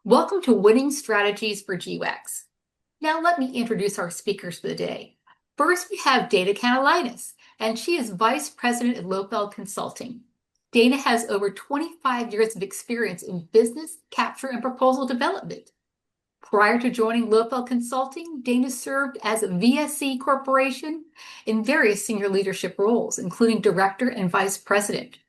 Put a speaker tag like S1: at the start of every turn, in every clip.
S1: Welcome to Winning Strategies for GWACs. Now let me introduce our speakers for the day. First, we have Dana Canalitis, and she is Vice President at Lohfeld Consulting. Dana has over 25 years of experience in business, capture, and proposal development. Prior to joining Lohfeld Consulting, Dana served as a VSC Corporation in various senior leadership roles, including Director and Vice President.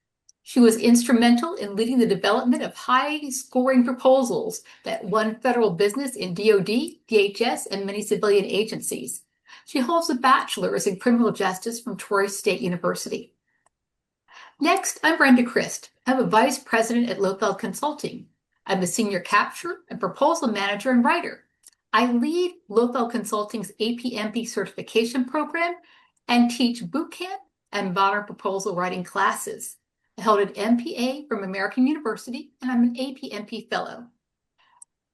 S1: She was instrumental in leading the development of high-scoring proposals that won federal business in DoD, DHS, and many civilian agencies. She holds a bachelor's in criminal justice from Troy State University. Next, I'm Brenda Christ. I'm a vice president at Lohfeld Consulting. I'm a senior capture and proposal manager and writer. I lead Lohfeld Consulting's APMP certification program and teach bootcamp and modern proposal writing classes. I held an MPA from American University, and I'm an APMP fellow.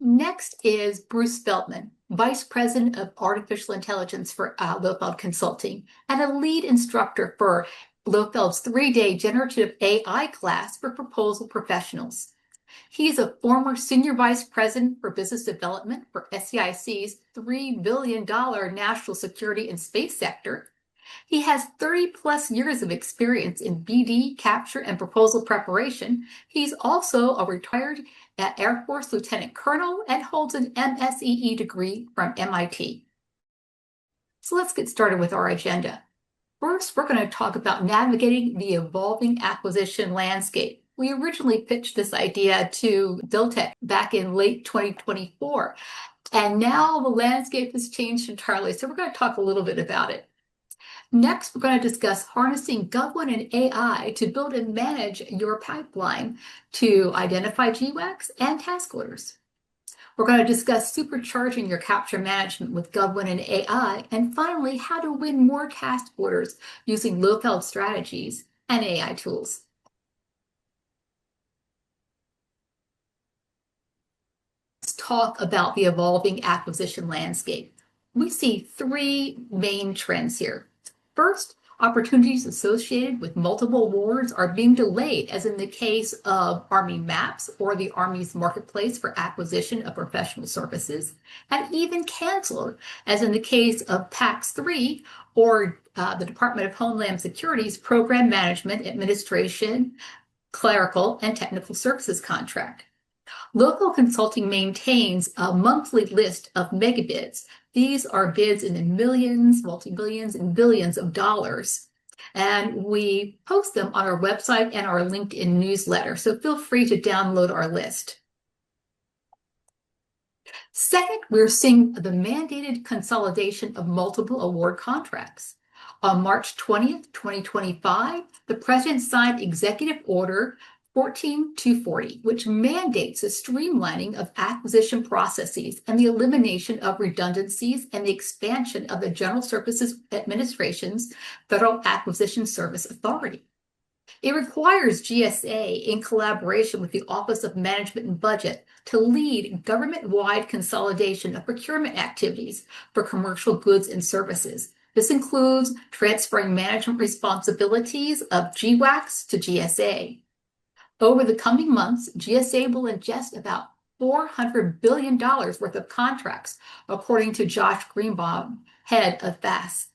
S1: Next is Bruce Feldman, Vice President of Artificial Intelligence for Lohfeld Consulting, and a lead instructor for Lohfeld's 3-day generative AI class for proposal professionals. He's a former Senior Vice President for Business Development for SEIC's $3 billion national security and space sector. He has 30-plus years of experience in BD, capture, and proposal preparation. He's also a retired Air Force Lieutenant Colonel and holds an MSEE degree from MIT. So let's get started with our agenda. First, we're going to talk about navigating the evolving acquisition landscape. We originally pitched this idea to Deltek back in late 2024, and now the landscape has changed entirely, so we're going to talk a little bit about it. Next, we're going to discuss harnessing GovWin and AI to build and manage your pipeline to identify GWACs and task orders. We're going to discuss supercharging your capture management with GovWin and AI, and finally, how to win more task orders using Lohfeld strategies and AI tools. Let's talk about the evolving acquisition landscape. We see three main trends here. First, opportunities associated with multiple awards are being delayed, as in the case of Army MAPS or the Army's Marketplace for Acquisition of Professional Services, and even canceled, as in the case of PAX 3 or the Department of Homeland Security's Program Management Administration, Clerical, and Technical Services contract. Lohfeld Consulting maintains a monthly list of megabids. These are bids in the millions, multi-millions, and billions of dollars. And we post them on our website and our LinkedIn newsletter, so feel free to download our list. Second, we're seeing the mandated consolidation of multiple award contracts. On March 20th, 2025, the President signed Executive Order 14240, which mandates the streamlining of acquisition processes and the elimination of redundancies and the expansion of the General Services Administration's Federal Acquisition Service Authority. It requires GSA, in collaboration with the Office of Management and Budget, to lead government-wide consolidation of procurement activities for commercial goods and services. This includes transferring management responsibilities of GWACs to GSA. Over the coming months, GSA will ingest about $400 billion worth of contracts, according to Josh Greenbaum, head of FAS.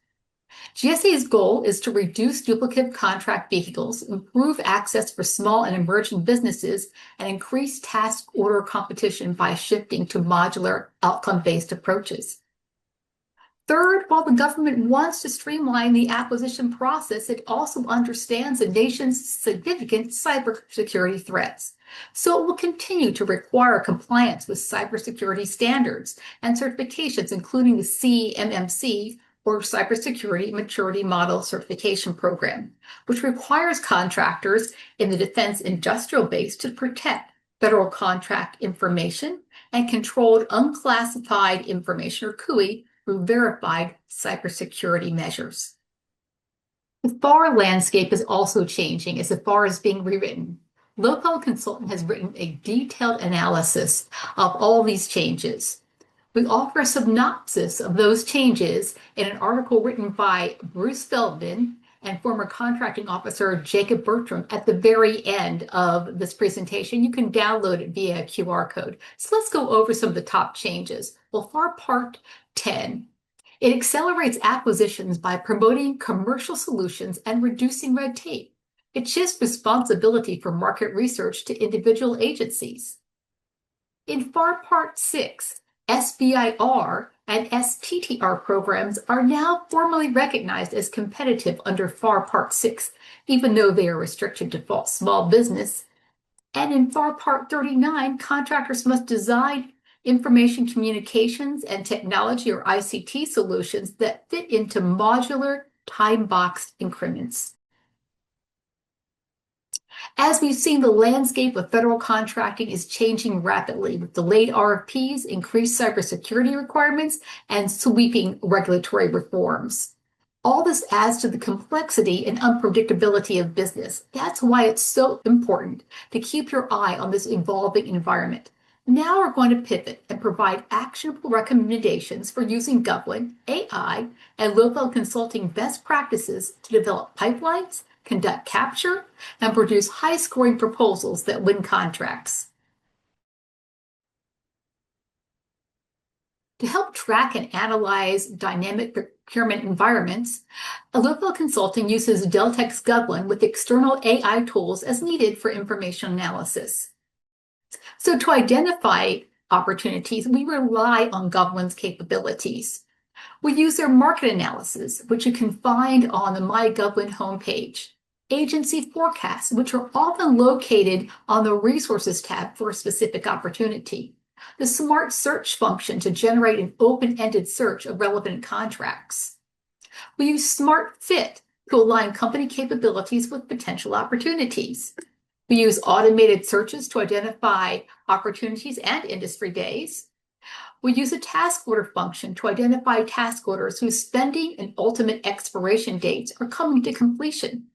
S1: GSA's goal is to reduce duplicate contract vehicles, improve access for small and emerging businesses, and increase task order competition by shifting to modular, outcome-based approaches. Third, while the government wants to streamline the acquisition process, it also understands the nation's significant cybersecurity threats. So it will continue to require compliance with cybersecurity standards and certifications, including the CMMC, or Cybersecurity Maturity Model Certification Program, which requires contractors in the defense industrial base to protect federal contract information and controlled unclassified information, or CUI, through verified cybersecurity measures. The FAR landscape is also changing as the FAR is being rewritten. Lohfeld Consulting has written a detailed analysis of all these changes. We offer a synopsis of those changes in an article written by Bruce Feldman and former contracting officer Jacob Bertram at the very end of this presentation. You can download it via QR code. So let's go over some of the top changes. Well, for Part 10, it accelerates acquisitions by promoting commercial solutions and reducing red tape. It shifts responsibility for market research to individual agencies. In FAR Part 6, SBIR and STTR programs are now formally recognized as competitive under FAR Part 6, even though they are restricted to small business. And in FAR Part 39, contractors must design information communications and technology or ICT solutions that fit into modular time-boxed increments. As we've seen, the landscape of federal contracting is changing rapidly with delayed RFPs, increased cybersecurity requirements, and sweeping regulatory reforms. All this adds to the complexity and unpredictability of business. That's why it's so important to keep your eye on this evolving environment. Now we're going to pivot and provide actionable recommendations for using GovWin, AI, and Lohfeld Consulting best practices to develop pipelines, conduct capture, and produce high-scoring proposals that win contracts. To help track and analyze dynamic procurement environments, Lohfeld Consulting uses Deltek's GovWin with external AI tools as needed for information analysis. So to identify opportunities, we rely on GovWin's capabilities. We use their market analysis, which you can find on the My GovWin homepage. Agency forecasts, which are often located on the Resources tab for a specific opportunity. The Smart Search function to generate an open-ended search of relevant contracts. We use Smart Fit to align company capabilities with potential opportunities. We use automated searches to identify opportunities and industry days. We use a task order function to identify task orders whose spending and ultimate expiration dates are coming to completion.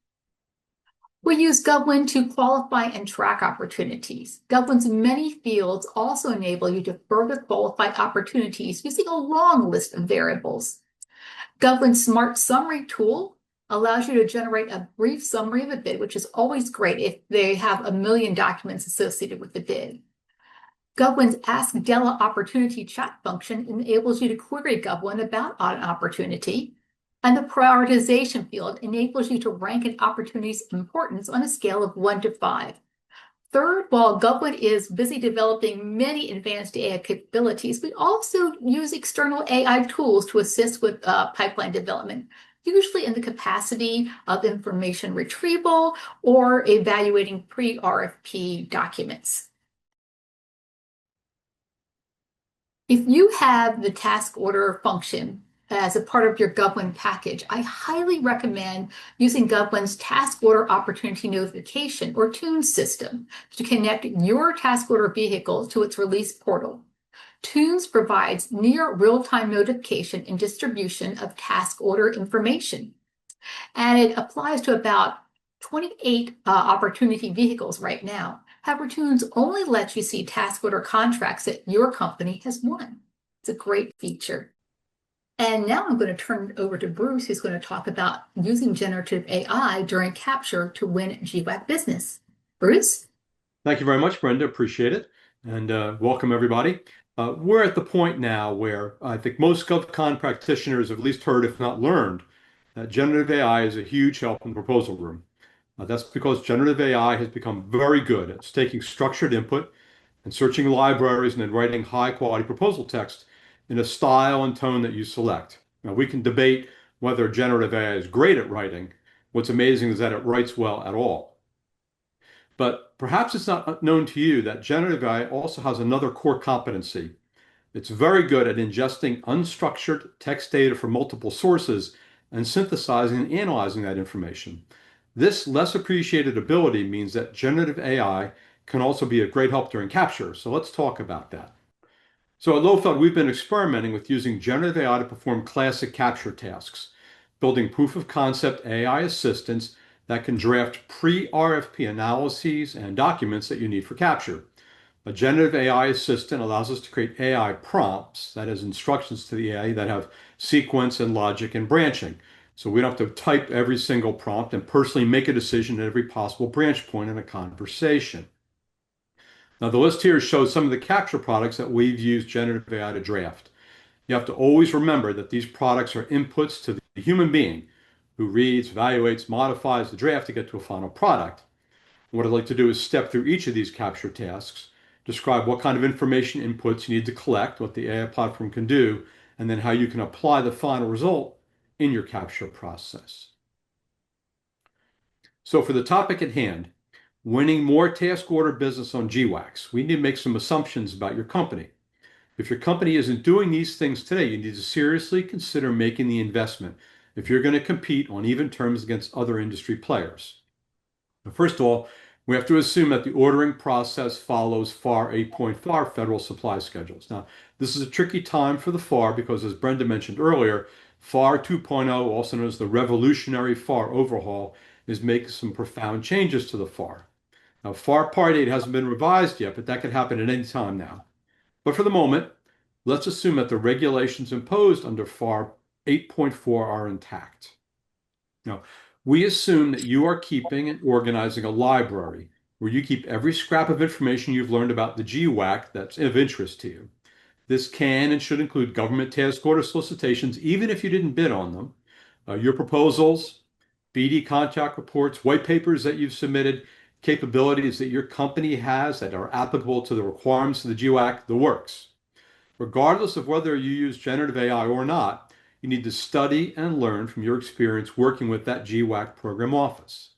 S1: We use GovWin to qualify and track opportunities. GovWin's many fields also enable you to further qualify opportunities using a long list of variables. GovWin's Smart Summary tool allows you to generate a brief summary of a bid, which is always great if they have a million documents associated with the bid. GovWin's Ask Della Opportunity chat function enables you to query GovWin about an opportunity. And the prioritization field enables you to rank an opportunity's importance on a scale of 1 to 5. Third, while GovWin is busy developing many advanced AI capabilities, we also use external AI tools to assist with pipeline development, usually in the capacity of information retrieval or evaluating pre-RFP documents. If you have the task order function as a part of your GovWin package, I highly recommend using GovWin's Task Order Opportunity Notification, or TOONS system, to connect your task order vehicle to its release portal. TOONS provides near real-time notification and distribution of task order information, and it applies to about 28 opportunity vehicles right now. However, TOONS only lets you see task order contracts that your company has won. It's a great feature. And now I'm going to turn it over to Bruce, who's going to talk about using generative AI during capture to win GWAC business. Bruce?
S2: Thank you very much, Brenda. Appreciate it. And welcome, everybody. We're at the point now where I think most GovCon practitioners have at least heard, if not learned, that generative AI is a huge help in the proposal room. That's because generative AI has become very good at taking structured input and searching libraries and then writing high-quality proposal text in a style and tone that you select. Now, we can debate whether generative AI is great at writing. What's amazing is that it writes well at all. But perhaps it's not known to you that generative AI also has another core competency. It's very good at ingesting unstructured text data from multiple sources and synthesizing and analyzing that information. This less appreciated ability means that generative AI can also be a great help during capture. So let's talk about that. So at Lohfeld, we've been experimenting with using generative AI to perform classic capture tasks, building proof of concept AI assistants that can draft pre-RFP analyses and documents that you need for capture. A generative AI assistant allows us to create AI prompts, that is, instructions to the AI that have sequence and logic and branching. So we don't have to type every single prompt and personally make a decision at every possible branch point in a conversation. Now, the list here shows some of the capture products that we've used generative AI to draft. You have to always remember that these products are inputs to the human being who reads, evaluates, modifies the draft to get to a final product. What I'd like to do is step through each of these capture tasks, describe what kind of information inputs you need to collect, what the AI platform can do, and then how you can apply the final result in your capture process. So for the topic at hand, winning more task order business on GWACs, we need to make some assumptions about your company. If your company isn't doing these things today, you need to seriously consider making the investment if you're going to compete on even terms against other industry players. First of all, we have to assume that the ordering process follows FAR 8.5 federal supply schedules. Now, this is a tricky time for the FAR because, as Brenda mentioned earlier, FAR 2.0, also known as the revolutionary FAR overhaul, is making some profound changes to the FAR. Now, FAR Part 8 hasn't been revised yet, but that could happen at any time now. But for the moment, let's assume that the regulations imposed under FAR 8.4 are intact. Now, we assume that you are keeping and organizing a library where you keep every scrap of information you've learned about the GWAC that's of interest to you. This can and should include government task order solicitations, even if you didn't bid on them, your proposals, BD contract reports, white papers that you've submitted, capabilities that your company has that are applicable to the requirements of the GWAC, the works. Regardless of whether you use generative AI or not, you need to study and learn from your experience working with that GWAC program office.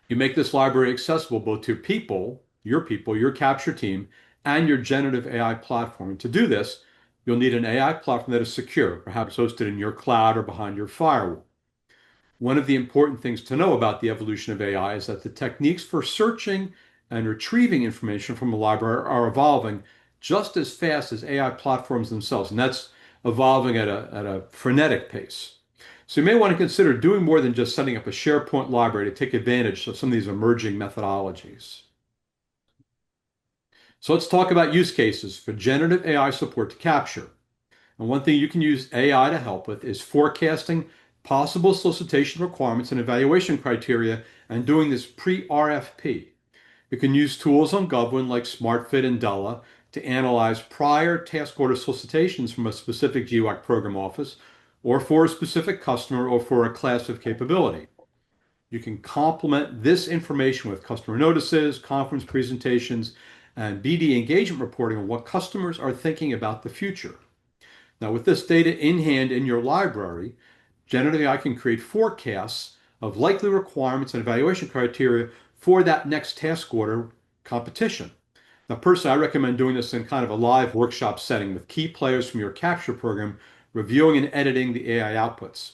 S2: You make this library accessible both to people, your capture team, and your generative AI platform. And to do this, you'll need an AI platform that is secure, perhaps hosted in your cloud or behind your firewall. One of the important things to know about the evolution of AI is that the techniques for searching and retrieving information from a library are evolving just as fast as AI platforms themselves, and that's evolving at a frenetic pace. So you may want to consider doing more than just setting up a SharePoint library to take advantage of some of these emerging methodologies. So let's talk about use cases for generative AI support to capture. And one thing you can use AI to help with is forecasting possible solicitation requirements and evaluation criteria and doing this pre-RFP. You can use tools on GovWin like SmartFit and Della to analyze prior task order solicitations from a specific GWAC program office or for a specific customer or for a class of capability. You can complement this information with customer notices, conference presentations, and BD engagement reporting on what customers are thinking about the future. Now, with this data in hand in your library, generative AI can create forecasts of likely requirements and evaluation criteria for that next task order competition. Now, personally, I recommend doing this in kind of a live workshop setting with key players from your capture program, reviewing and editing the AI outputs.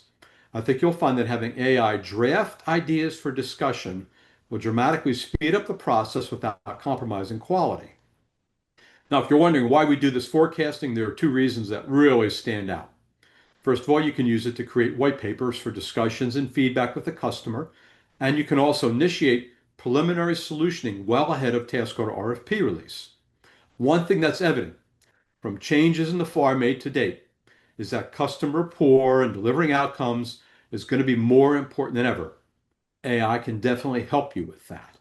S2: I think you'll find that having AI draft ideas for discussion will dramatically speed up the process without compromising quality. Now, if you're wondering why we do this forecasting, there are two reasons that really stand out. First of all, you can use it to create white papers for discussions and feedback with the customer, and you can also initiate preliminary solutioning well ahead of task order RFP release. One thing that's evident from changes in the FAR made to date is that customer rapport and delivering outcomes is going to be more important than ever. AI can definitely help you with that.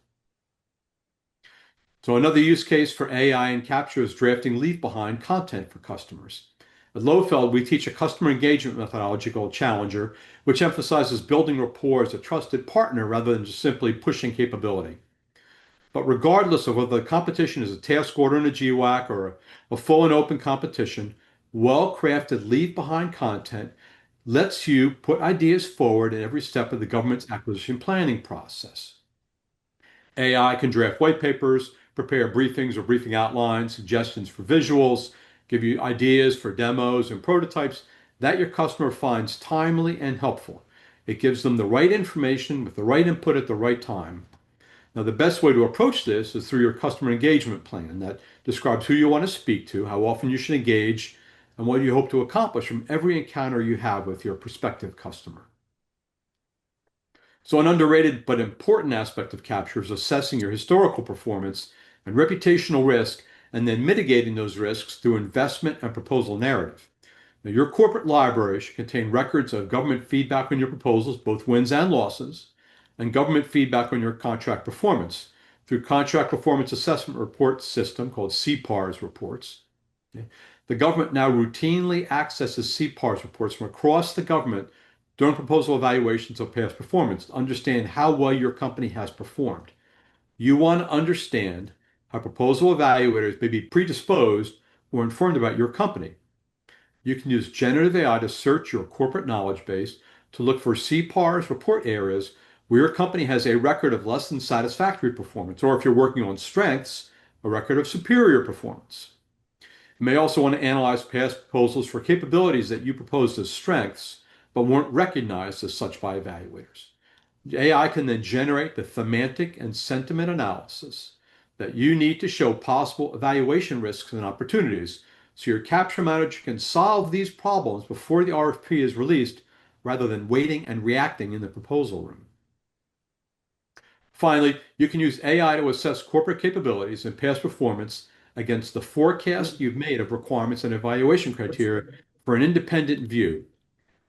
S2: So another use case for AI in capture is drafting leave-behind content for customers. At Lohfeld, we teach a customer engagement methodology called Challenger, which emphasizes building rapport as a trusted partner rather than just simply pushing capability. But regardless of whether the competition is a task order in a GWAC or a full and open competition, well-crafted leave-behind content lets you put ideas forward in every step of the government's acquisition planning process. AI can draft white papers, prepare briefings or briefing outlines, suggestions for visuals, give you ideas for demos and prototypes that your customer finds timely and helpful. It gives them the right information with the right input at the right time. Now, the best way to approach this is through your customer engagement plan that describes who you want to speak to, how often you should engage, and what you hope to accomplish from every encounter you have with your prospective customer. So an underrated but important aspect of capture is assessing your historical performance and reputational risk, and then mitigating those risks through investment and proposal narrative. Now, your corporate library should contain records of government feedback on your proposals, both wins and losses, and government feedback on your contract performance through Contract Performance Assessment Report System called CPARS reports. Okay. The government now routinely accesses CPARS reports from across the government during proposal evaluations of past performance to understand how well your company has performed. You want to understand how proposal evaluators may be predisposed or informed about your company. You can use generative AI to search your corporate knowledge base to look for CPARS report areas where your company has a record of less than satisfactory performance, or if you're working on strengths, a record of superior performance. You may also want to analyze past proposals for capabilities that you proposed as strengths, but weren't recognized as such by evaluators. AI can then generate the thematic and sentiment analysis that you need to show possible evaluation risks and opportunities, so your capture manager can solve these problems before the RFP is released rather than waiting and reacting in the proposal room. Finally, you can use AI to assess corporate capabilities and past performance against the forecast you've made of requirements and evaluation criteria for an independent view.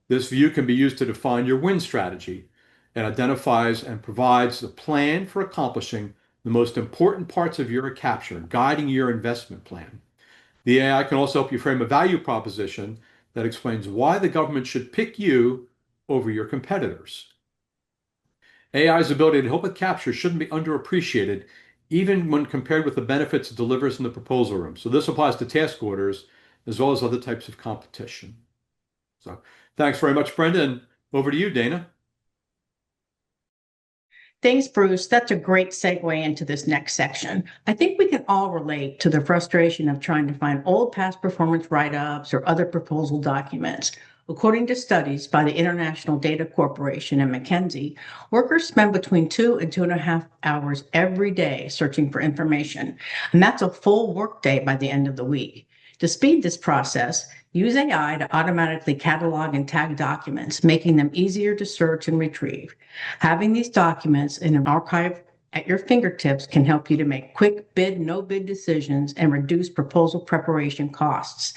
S2: This view can be used to define your win strategy and identifies and provides the plan for accomplishing the most important parts of your capture, guiding your investment plan. The AI can also help you frame a value proposition that explains why the government should pick you over your competitors. AI's ability to help with capture shouldn't be underappreciated, even when compared with the benefits it delivers in the proposal room. So this applies to task orders as well as other types of competition. So thanks very much, Brenda, and over to you, Dana.
S3: Thanks, Bruce. That's a great segue into this next section. I think we can all relate to the frustration of trying to find old past performance write-ups or other proposal documents. According to studies by the International Data Corporation and McKinsey, workers spend between 2 and 2.5 hours every day searching for information, and that's a full workday by the end of the week. To speed this process, use AI to automatically catalog and tag documents, making them easier to search and retrieve. Having these documents in an archive at your fingertips can help you to make quick bid, no bid decisions and reduce proposal preparation costs.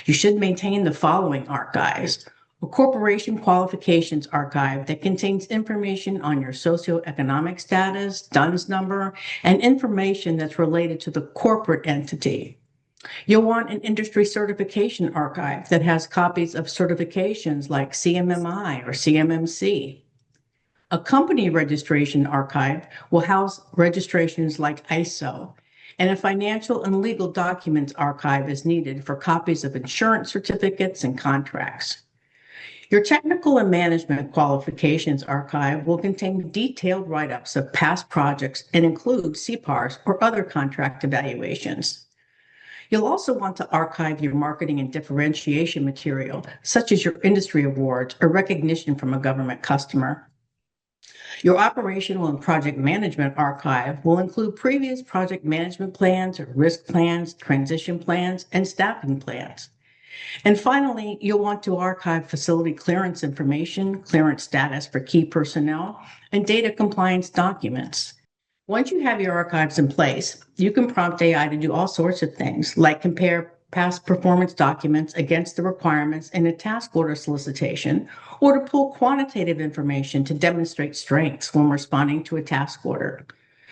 S3: You should maintain the following archives: a corporation qualifications archive that contains information on your socioeconomic status, DUNS number, and information that's related to the corporate entity. You'll want an industry certification archive that has copies of certifications like CMMI or CMMC. A company registration archive will house registrations like ISO, and a financial and legal documents archive is needed for copies of insurance certificates and contracts. Your technical and management qualifications archive will contain detailed write-ups of past projects and include CPARs or other contract evaluations. You'll also want to archive your marketing and differentiation material, such as your industry awards or recognition from a government customer. Your operational and project management archive will include previous project management plans, or risk plans, transition plans, and staffing plans. And finally, you'll want to archive facility clearance information, clearance status for key personnel, and data compliance documents. Once you have your archives in place, you can prompt AI to do all sorts of things, like compare past performance documents against the requirements in a task order solicitation, or to pull quantitative information to demonstrate strengths when responding to a task order.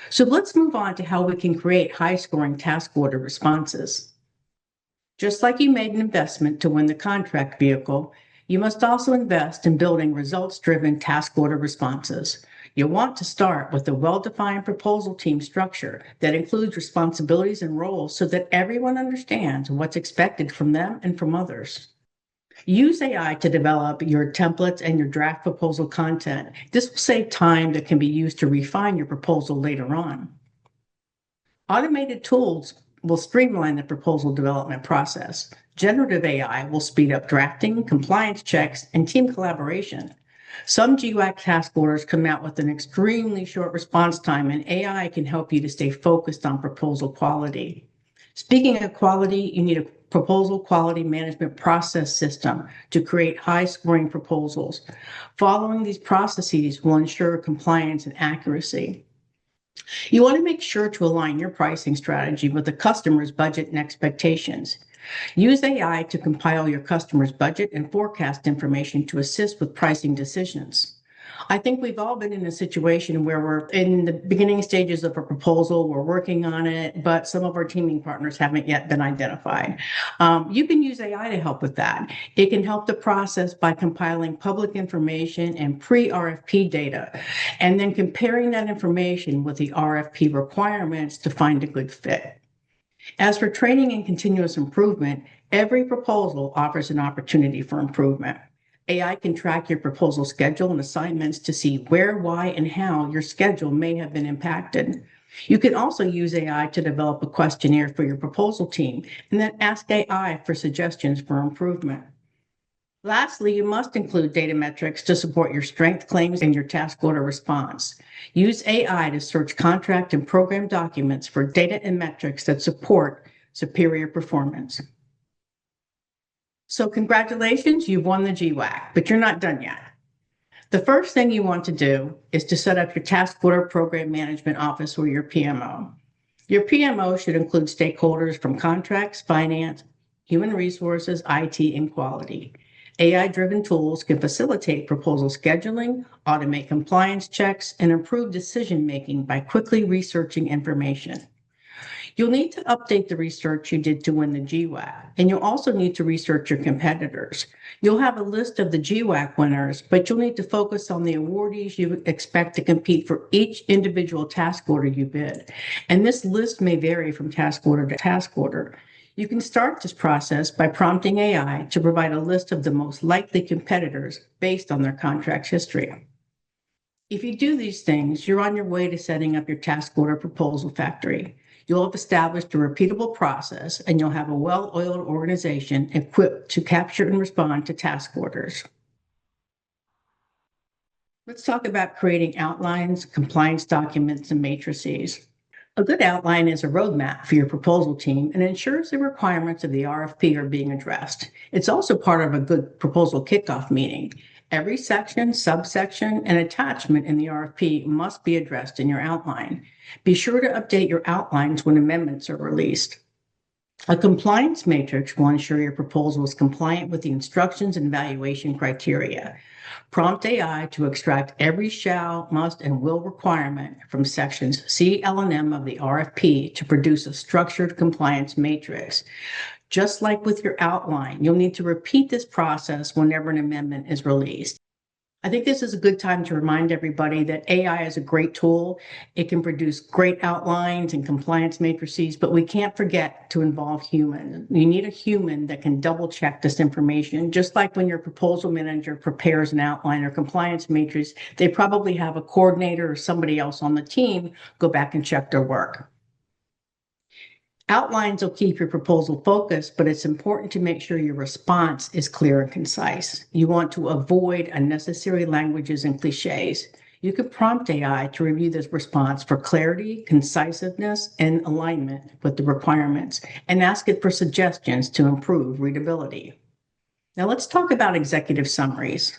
S3: So let's move on to how we can create high-scoring task order responses. Just like you made an investment to win the contract vehicle, you must also invest in building results-driven task order responses. You'll want to start with a well-defined proposal team structure that includes responsibilities and roles so that everyone understands what's expected from them and from others. Use AI to develop your templates and your draft proposal content. This will save time that can be used to refine your proposal later on. Automated tools will streamline the proposal development process. Generative AI will speed up drafting, compliance checks, and team collaboration. Some GWAC task orders come out with an extremely short response time, and AI can help you to stay focused on proposal quality. Speaking of quality, you need a proposal quality management process system to create high-scoring proposals. Following these processes will ensure compliance and accuracy. You want to make sure to align your pricing strategy with the customer's budget and expectations. Use AI to compile your customer's budget and forecast information to assist with pricing decisions. I think we've all been in a situation where we're in the beginning stages of a proposal, we're working on it, but some of our teaming partners haven't yet been identified. You can use AI to help with that. It can help the process by compiling public information and pre-RFP data, and then comparing that information with the RFP requirements to find a good fit. As for training and continuous improvement, every proposal offers an opportunity for improvement. AI can track your proposal schedule and assignments to see where, why, and how your schedule may have been impacted. You can also use AI to develop a questionnaire for your proposal team and then ask AI for suggestions for improvement. Lastly, you must include data metrics to support your strength claims and your task order response. Use AI to search contract and program documents for data and metrics that support superior performance. So congratulations, you've won the GWAC, but you're not done yet. The first thing you want to do is to set up your task order program management office or your PMO. Your PMO should include stakeholders from contracts, finance, human resources, IT, and quality. AI-driven tools can facilitate proposal scheduling, automate compliance checks, and improve decision-making by quickly researching information. You'll need to update the research you did to win the GWAC, and you'll also need to research your competitors. You'll have a list of the GWAC winners, but you'll need to focus on the awardees you expect to compete for each individual task order you bid. And this list may vary from task order to task order. You can start this process by prompting AI to provide a list of the most likely competitors based on their contract history. If you do these things, you're on your way to setting up your task order proposal factory. You'll have established a repeatable process, and you'll have a well-oiled organization equipped to capture and respond to task orders. Let's talk about creating outlines, compliance documents, and matrices. A good outline is a roadmap for your proposal team and ensures the requirements of the RFP are being addressed. It's also part of a good proposal kickoff meeting. Every section, subsection, and attachment in the RFP must be addressed in your outline. Be sure to update your outlines when amendments are released. A compliance matrix will ensure your proposal is compliant with the instructions and evaluation criteria. Prompt AI to extract every shall, must, and will requirement from sections C, L, and M of the RFP to produce a structured compliance matrix. Just like with your outline, you'll need to repeat this process whenever an amendment is released. I think this is a good time to remind everybody that AI is a great tool. It can produce great outlines and compliance matrices, but we can't forget to involve humans. You need a human that can double check this information. Just like when your proposal manager prepares an outline or compliance matrix, they probably have a coordinator or somebody else on the team go back and check their work. Outlines will keep your proposal focused, but it's important to make sure your response is clear and concise. You want to avoid unnecessary languages and cliches. You can prompt AI to review this response for clarity, concisiveness, and alignment with the requirements, and ask it for suggestions to improve readability. Now let's talk about executive summaries.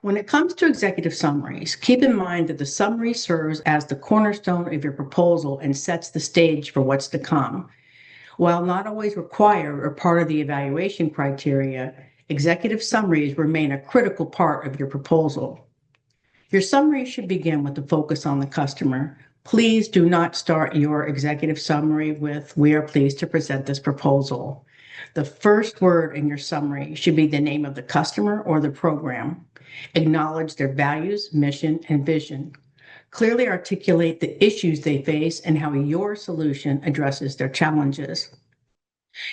S3: When it comes to executive summaries, keep in mind that the summary serves as the cornerstone of your proposal and sets the stage for what's to come. While not always required or part of the evaluation criteria, executive summaries remain a critical part of your proposal. Your summary should begin with the focus on the customer. Please do not start your executive summary with, "We are pleased to present this proposal." The first word in your summary should be the name of the customer or the program. Acknowledge their values, mission, and vision. Clearly articulate the issues they face and how your solution addresses their challenges.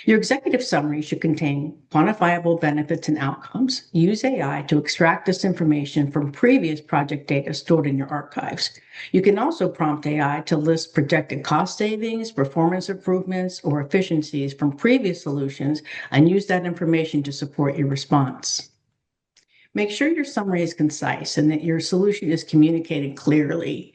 S3: Your executive summary should contain quantifiable benefits and outcomes. Use AI to extract this information from previous project data stored in your archives. You can also prompt AI to list projected cost savings, performance improvements, or efficiencies from previous solutions and use that information to support your response. Make sure your summary is concise and that your solution is communicated clearly.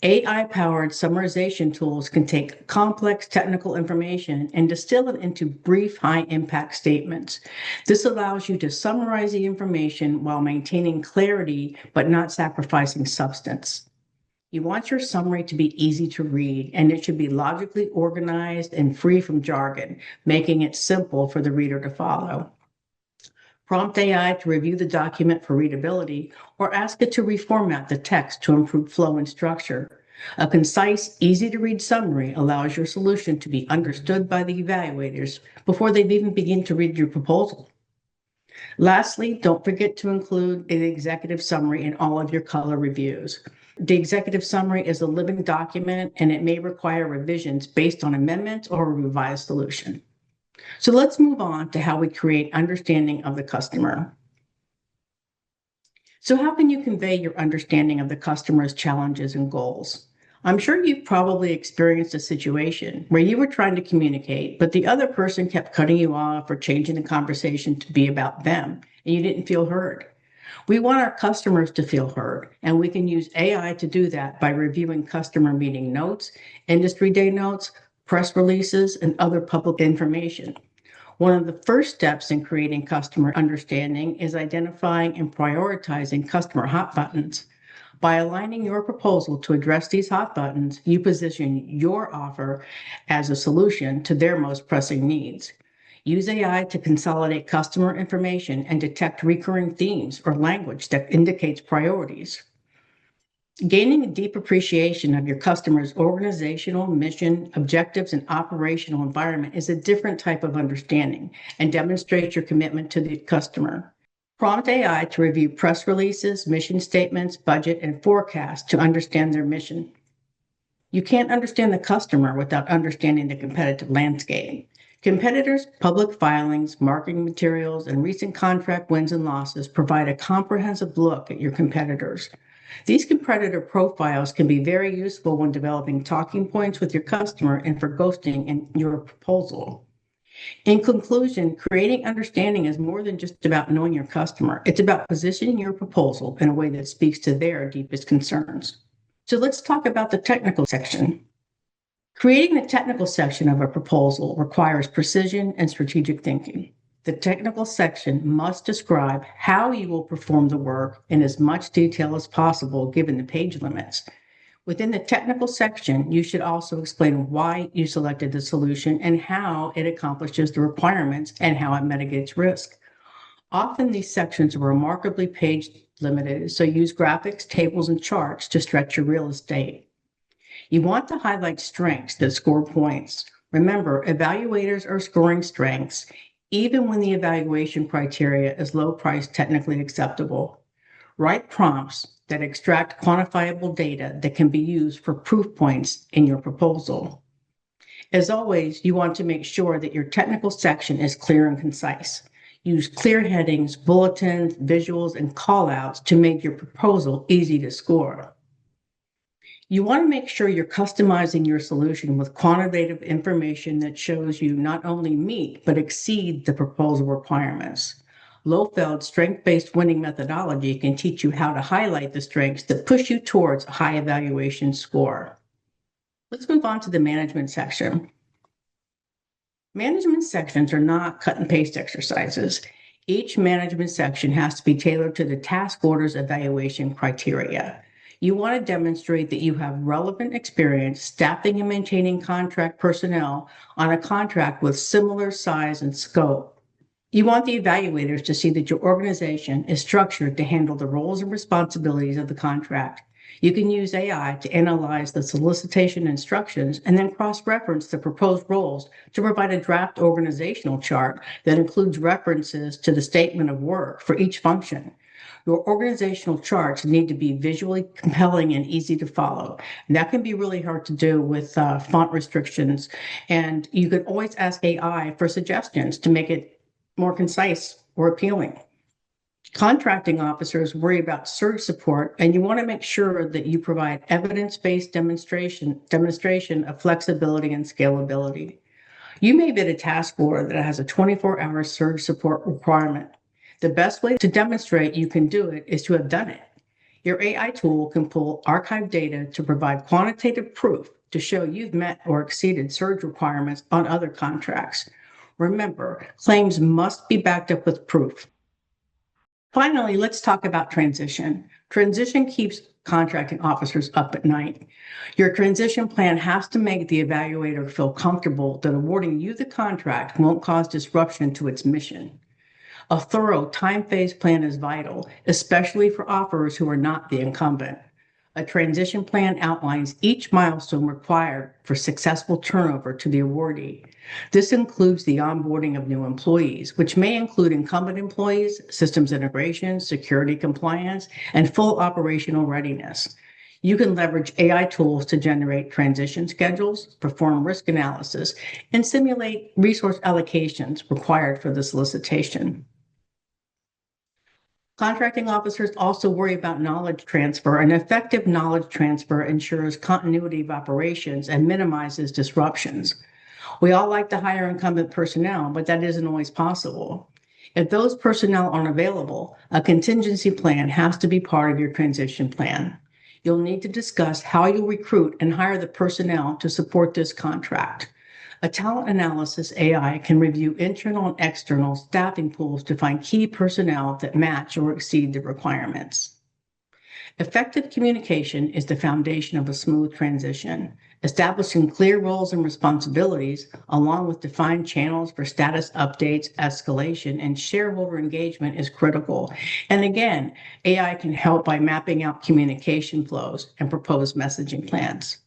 S3: AI-powered summarization tools can take complex technical information and distill it into brief, high-impact statements. This allows you to summarize the information while maintaining clarity but not sacrificing substance. You want your summary to be easy to read, and it should be logically organized and free from jargon, making it simple for the reader to follow. Prompt AI to review the document for readability, or ask it to reformat the text to improve flow and structure. A concise, easy-to-read summary allows your solution to be understood by the evaluators before they even begin to read your proposal. Lastly, don't forget to include an executive summary in all of your color reviews. The executive summary is a living document, and it may require revisions based on amendments or a revised solution. So let's move on to how we create understanding of the customer. So how can you convey your understanding of the customer's challenges and goals? I'm sure you've probably experienced a situation where you were trying to communicate, but the other person kept cutting you off or changing the conversation to be about them, and you didn't feel heard. We want our customers to feel heard, and we can use AI to do that by reviewing customer meeting notes, industry day notes, press releases, and other public information. One of the first steps in creating customer understanding is identifying and prioritizing customer hot buttons. By aligning your proposal to address these hot buttons, you position your offer as a solution to their most pressing needs. Use AI to consolidate customer information and detect recurring themes or language that indicates priorities. Gaining a deep appreciation of your customer's organizational mission, objectives, and operational environment is a different type of understanding and demonstrates your commitment to the customer. Prompt AI to review press releases, mission statements, budget, and forecast to understand their mission. You can't understand the customer without understanding the competitive landscape. Competitors' public filings, marketing materials, and recent contract wins and losses provide a comprehensive look at your competitors. These competitor profiles can be very useful when developing talking points with your customer and for ghosting in your proposal. In conclusion, creating understanding is more than just about knowing your customer. It's about positioning your proposal in a way that speaks to their deepest concerns. So let's talk about the technical section. Creating the technical section of a proposal requires precision and strategic thinking. The technical section must describe how you will perform the work in as much detail as possible given the page limits. Within the technical section, you should also explain why you selected the solution and how it accomplishes the requirements and how it mitigates risk. Often these sections are remarkably page limited, so use graphics, tables, and charts to stretch your real estate. You want to highlight strengths that score points. Remember, evaluators are scoring strengths, even when the evaluation criteria is low price technically acceptable. Write prompts that extract quantifiable data that can be used for proof points in your proposal. As always, you want to make sure that your technical section is clear and concise. Use clear headings, bulletins, visuals, and callouts to make your proposal easy to score. You want to make sure you're customizing your solution with quantitative information that shows you not only meet, but exceed the proposal requirements. Lohfeld's strength-based winning methodology can teach you how to highlight the strengths that push you towards a high evaluation score. Let's move on to the management section. Management sections are not cut and paste exercises. Each management section has to be tailored to the task order's evaluation criteria. You want to demonstrate that you have relevant experience staffing and maintaining contract personnel on a contract with similar size and scope. You want the evaluators to see that your organization is structured to handle the roles and responsibilities of the contract. You can use AI to analyze the solicitation instructions and then cross-reference the proposed roles to provide a draft organizational chart that includes references to the statement of work for each function. Your organizational charts need to be visually compelling and easy to follow. And that can be really hard to do with font restrictions. And you can always ask AI for suggestions to make it more concise or appealing. Contracting officers worry about surge support, and you want to make sure that you provide evidence-based demonstration of flexibility and scalability. You may bid a task order that has a 24-hour surge support requirement. The best way to demonstrate you can do it is to have done it. Your AI tool can pull archived data to provide quantitative proof to show you've met or exceeded surge requirements on other contracts. Remember, claims must be backed up with proof. Finally, let's talk about transition. Transition keeps contracting officers up at night. Your transition plan has to make the evaluator feel comfortable that awarding you the contract won't cause disruption to its mission. A thorough time-phase plan is vital, especially for offerers who are not the incumbent. A transition plan outlines each milestone required for successful turnover to the awardee. This includes the onboarding of new employees, which may include incumbent employees, systems integration, security compliance, and full operational readiness. You can leverage AI tools to generate transition schedules, perform risk analysis, and simulate resource allocations required for the solicitation. Contracting officers also worry about knowledge transfer, and effective knowledge transfer ensures continuity of operations and minimizes disruptions. We all like to hire incumbent personnel, but that isn't always possible. If those personnel aren't available, a contingency plan has to be part of your transition plan. You'll need to discuss how you'll recruit and hire the personnel to support this contract. A talent analysis AI can review internal and external staffing pools to find key personnel that match or exceed the requirements. Effective communication is the foundation of a smooth transition. Establishing clear roles and responsibilities, along with defined channels for status updates, escalation, and shareholder engagement is critical. And again, AI can help by mapping out communication flows and propose messaging plans.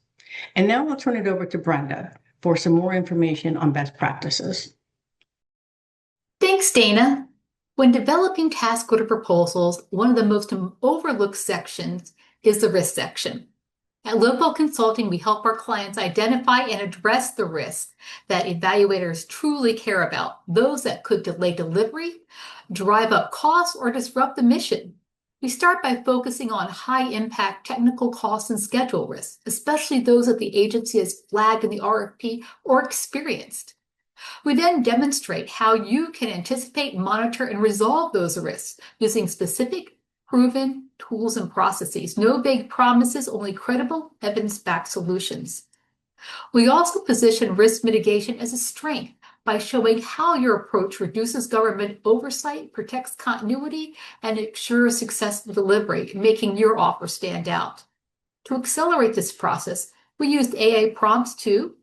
S3: And now I'll turn it over to Brenda for some more information on best practices.
S1: Thanks, Dana. When developing task order proposals, one of the most overlooked sections is the risk section. At Lohfeld Consulting, we help our clients identify and address the risks that evaluators truly care about, those that could delay delivery, drive up costs, or disrupt the mission. We start by focusing on high-impact technical costs and schedule risks, especially those that the agency has flagged in the RFP or experienced. We then demonstrate how you can anticipate, monitor, and resolve those risks using specific, proven tools and processes. No vague promises, only credible, evidence-backed solutions. We also position risk mitigation as a strength by showing how your approach reduces government oversight, protects continuity, and ensures successful delivery, making your offer stand out. To accelerate this process, we used AI prompts to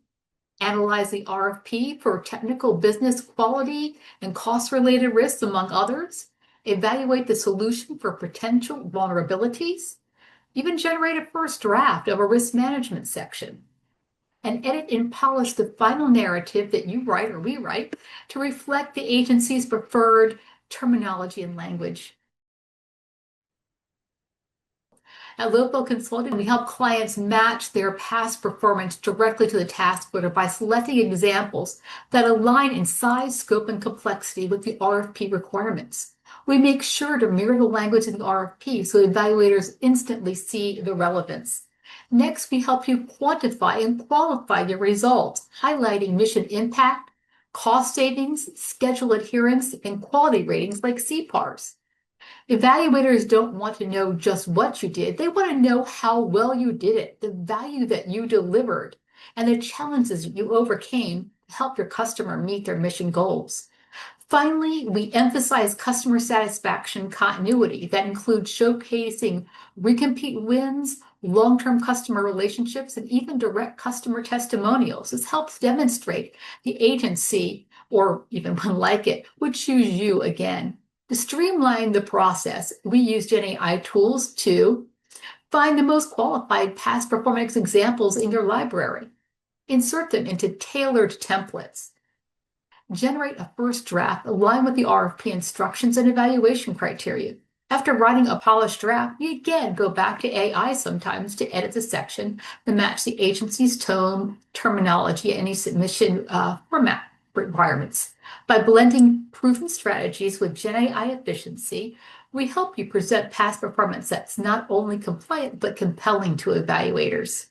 S1: analyze the RFP for technical, business, quality, and cost-related risks, among others, evaluate the solution for potential vulnerabilities, even generate a first draft of a risk management section, and edit and polish the final narrative that you write or we write to reflect the agency's preferred terminology and language. At Lohfeld Consulting, we help clients match their past performance directly to the task order by selecting examples that align in size, scope, and complexity with the RFP requirements. We make sure to mirror the language in the RFP so evaluators instantly see the relevance. Next, we help you quantify and qualify your results, highlighting mission impact, cost savings, schedule adherence, and quality ratings like CPARs. Evaluators don't want to know just what you did. They want to know how well you did it, the value that you delivered, and the challenges you overcame to help your customer meet their mission goals. Finally, we emphasize customer satisfaction continuity that includes showcasing recompete wins, long-term customer relationships, and even direct customer testimonials. This helps demonstrate the agency, or even one like it, would choose you again. To streamline the process, we use GenAI tools to find the most qualified past performance examples in your library, insert them into tailored templates, generate a first draft aligned with the RFP instructions and evaluation criteria. After writing a polished draft, you again go back to AI sometimes to edit the section to match the agency's tone, terminology, and any submission format requirements. By blending proven strategies with GenAI efficiency, we help you present past performance that's not only compliant but compelling to evaluators.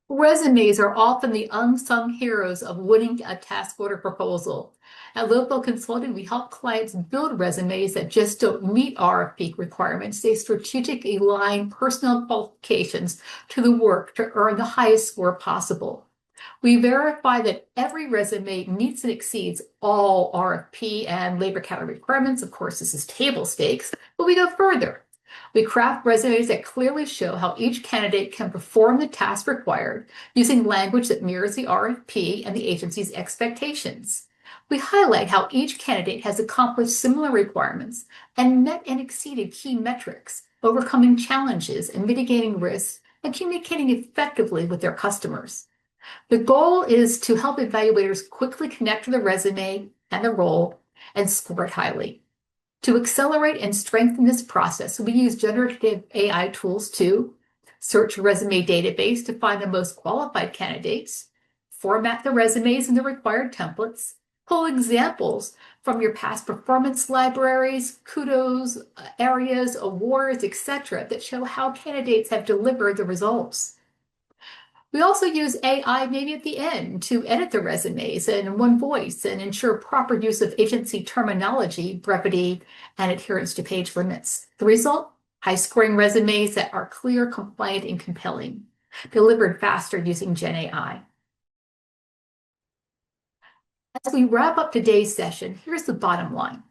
S1: Resumes are often the unsung heroes of winning a task order proposal. At Lohfeld Consulting, we help clients build resumes that just don't meet RFP requirements. They strategically align personal qualifications to the work to earn the highest score possible. We verify that every resume meets and exceeds all RFP and labor category requirements. Of course, this is table stakes, but we go further. We craft resumes that clearly show how each candidate can perform the task required using language that mirrors the RFP and the agency's expectations. We highlight how each candidate has accomplished similar requirements and met and exceeded key metrics, overcoming challenges and mitigating risks and communicating effectively with their customers. The goal is to help evaluators quickly connect to the resume and the role and score it highly. To accelerate and strengthen this process, we use generative AI tools to search a resume database to find the most qualified candidates, format the resumes in the required templates, pull examples from your past performance libraries, kudos, areas, awards, etc., that show how candidates have delivered the results. We also use AI maybe at the end to edit the resumes in one voice and ensure proper use of agency terminology, brevity, and adherence to page limits. The result? High-scoring resumes that are clear, compliant, and compelling, delivered faster using Gen AI. As we wrap up today's session, here's the bottom line.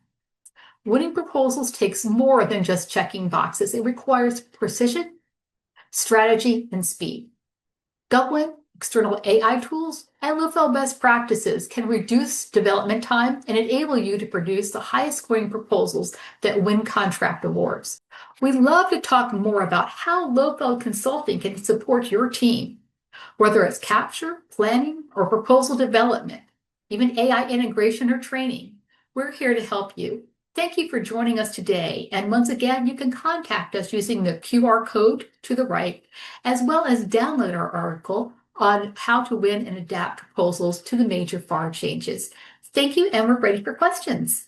S1: Winning proposals takes more than just checking boxes. It requires precision, strategy, and speed. GovWin, external AI tools, and Lohfeld best practices can reduce development time and enable you to produce the highest scoring proposals that win contract awards. We'd love to talk more about how Lohfeld Consulting can support your team, whether it's capture, planning, or proposal development, even AI integration or training. We're here to help you. Thank you for joining us today. And once again, you can contact us using the QR code to the right, as well as download our article on how to win and adapt proposals to the major FAR changes. Thank you, and we're ready for questions.